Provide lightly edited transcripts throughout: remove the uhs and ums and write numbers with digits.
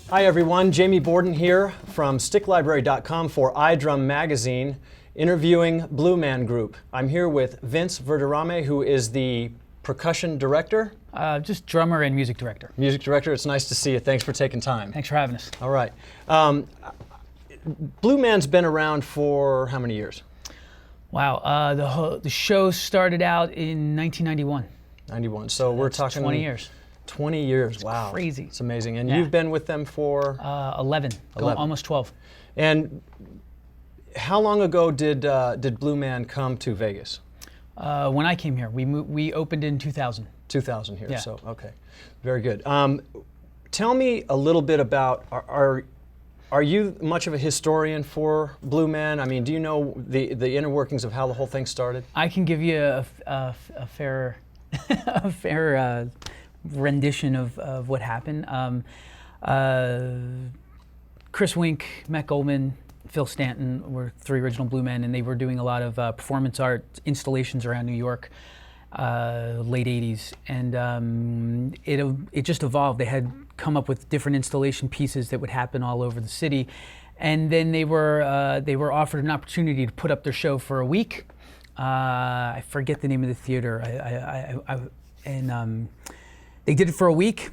Hi everyone, Jamie Borden here from sticklibrary.com for iDrum magazine, interviewing Blue Man Group. I'm here with Vince Verderame, who is the percussion director. Just drummer and music director. Music director, it's nice to see you. Thanks for taking time. Thanks for having us. All right. Blue Man's been around for how many years? Wow, the show started out in 1991. 91, so we're talking 20 years. 20 years, wow. Crazy. It's amazing. And Yeah. You've been with them for? 11, 11. Almost 12. And how long ago did Blue Man come to Vegas? When I came here, we opened in 2000. 2000 here, Yeah. so okay, very good. Tell me a little bit about, are you much of a historian for Blue Man? I mean, do you know the inner workings of how the whole thing started? I can give you a fair, a fair rendition of what happened. Chris Wink, Matt Goldman, Phil Stanton were three original Blue Men, and they were doing a lot of performance art installations around New York, late 80s, and it just evolved. They had come up with different installation pieces that would happen all over the city, and then they were offered an opportunity to put up their show for a week. I forget the name of the theater, they did it for a week,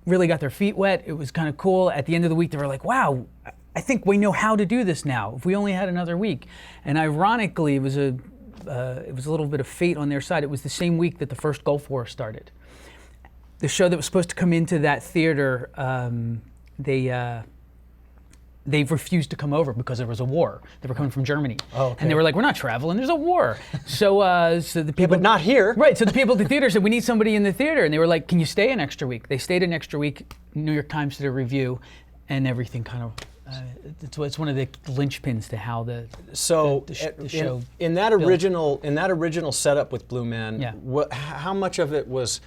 really got their feet wet. It was kind of cool. At the end of the week, they were like, wow, I think we know how to do this now. If we only had another week. And ironically, it was a little bit of fate on their side. It was the same week that the first Gulf War started. The show that was supposed to come into that theater, they refused to come over because there was a war. They were coming from Germany. Oh, okay. And they were like, we're not traveling, there's a war. So the people— Yeah, but not here. Right, so the people at the theater said, we need somebody in the theater. And they were like, can you stay an extra week? They stayed an extra week. New York Times did a review, and everything kind of, it's one of the linchpins to how the show in that original setup with Blue Man, Yeah. How much of it was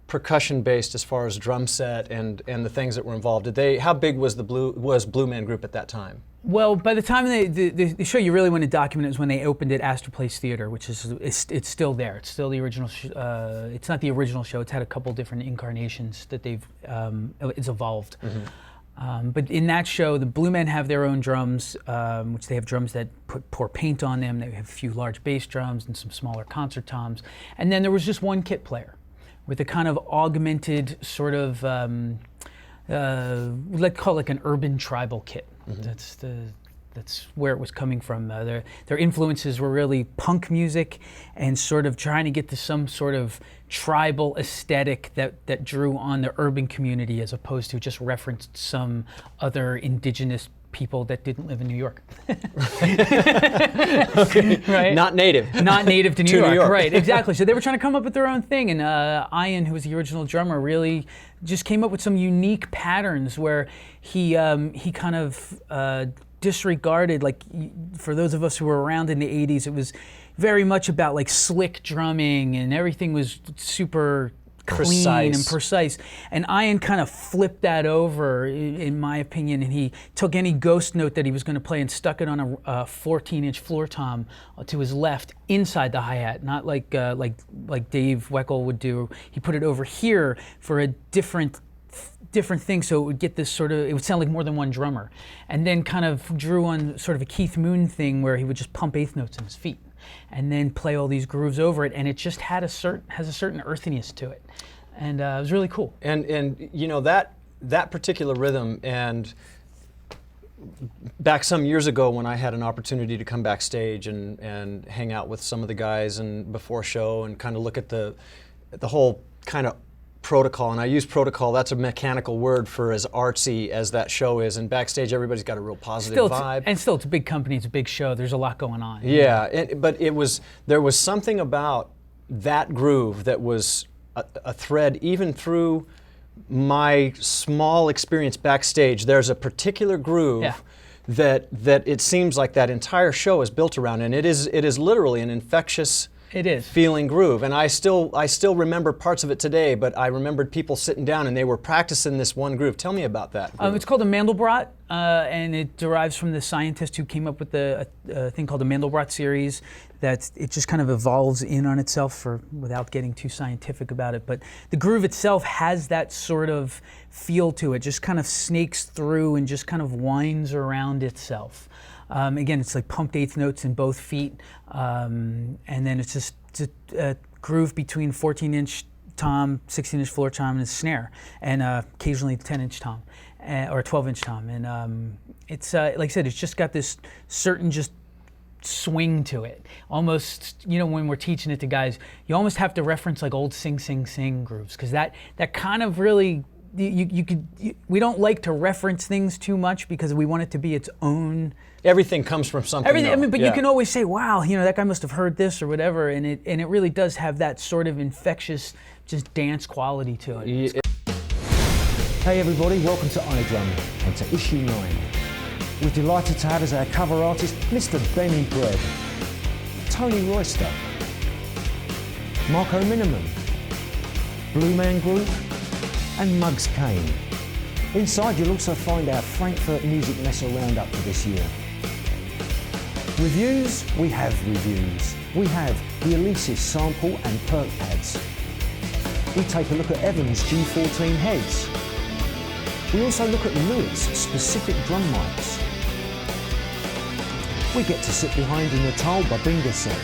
percussion based as far as drum set and the things that were involved? How big was Blue Man Group at that time? Well, by the time the show you really want to document is when they opened at Astor Place Theater, which is it's still there. It's still the original. It's not the original show. It's had a couple different incarnations that it's evolved. Mm-hmm. But in that show, the Blue Men have their own drums, which they have drums that pour paint on them. They have a few large bass drums and some smaller concert toms. And then there was just one kit player with a kind of augmented sort of, let's call it like an urban tribal kit. Mm-hmm. That's where it was coming from. Their influences were really punk music and sort of trying to get to some sort of tribal aesthetic that drew on the urban community as opposed to just referenced some other indigenous people that didn't live in New York. Okay. Right? Not native. Not native to New New York. Right, exactly. So they were trying to come up with their own thing, and Ian, who was the original drummer, really just came up with some unique patterns where he kind of disregarded, like, for those of us who were around in the 80s, it was very much about like slick drumming and everything was super clean and precise. And Ian kind of flipped that over, in my opinion, and he took any ghost note that he was going to play and stuck it on a 14-inch floor tom to his left inside the hi-hat, not like Dave Weckl would do. He put it over here for a different thing, so it would get this sort of, it would sound like more than one drummer. And then kind of drew on sort of a Keith Moon thing where he would just pump eighth notes in his feet and then play all these grooves over it, and it just has a certain earthiness to it, and it was really cool. And you know that particular rhythm, and back some years ago when I had an opportunity to come backstage and hang out with some of the guys and before show and kind of look at the whole kind of protocol, and I use protocol, that's a mechanical word for as artsy as that show is, and backstage everybody's got a real positive vibe. And still, it's a big company, it's a big show, there's a lot going on. Yeah, but there was something about that groove that was a thread even through my small experience backstage. There's a particular groove that it seems like that entire show is built around, and it is literally an infectious It is. feeling groove. And I still remember parts of it today, but I remembered people sitting down and they were practicing this one groove. Tell me about that groove. It's called a Mandelbrot, and it derives from the scientist who came up with a thing called the Mandelbrot series. That it just kind of evolves in on itself, without getting too scientific about it. But the groove itself has that sort of feel to it, just kind of snakes through and just kind of winds around itself. Again, it's like pumped eighth notes in both feet, and then it's just a groove between 14-inch tom, 16-inch floor tom, and a snare, and occasionally 10-inch tom, or 12-inch tom. And it's like I said, it's just got this certain just swing to it. Almost, when we're teaching it to guys, you almost have to reference like old sing, sing, sing grooves, because that kind of really, we don't like to reference things too much because we want it to be its own. Everything comes from something. Everything. Though. But you can always say, "Wow, that guy must have heard this or whatever," and it really does have that sort of infectious, just dance quality to it. Hey everybody, welcome to iDrum and to issue 9. We're delighted to have as our cover artist Mr. Benny Bread, Tony Royster, Marco Minimum, Blue Man Group, and Muggs Kane. Inside you'll also find our Frankfurt Music Messer Roundup for this year. Reviews? We have reviews. We have the Elias sample and perk pads. We take a look at Evans G14 heads. We also look at Lewitt's specific drum mics. We get to sit behind the Natal Babinga set.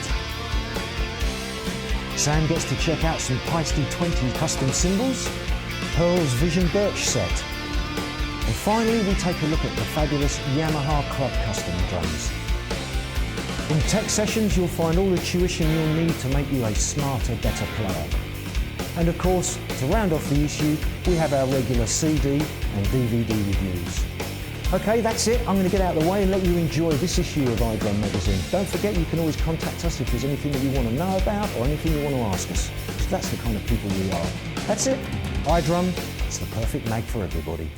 Sam gets to check out some Peisty 20 custom cymbals, Pearl's Vision Birch set. And finally, we take a look at the fabulous Yamaha Club custom drums. In tech sessions, you'll find all the tuition you'll need to make you a smarter, better player. And of course, to round off the issue, we have our regular CD and DVD reviews. Okay, that's it. I'm going to get out of the way and let you enjoy this issue of iDrum magazine. Don't forget, you can always contact us if there's anything that you want to know about or anything you want to ask us. So that's the kind of people we are. That's it. iDrum, it's the perfect mag for everybody.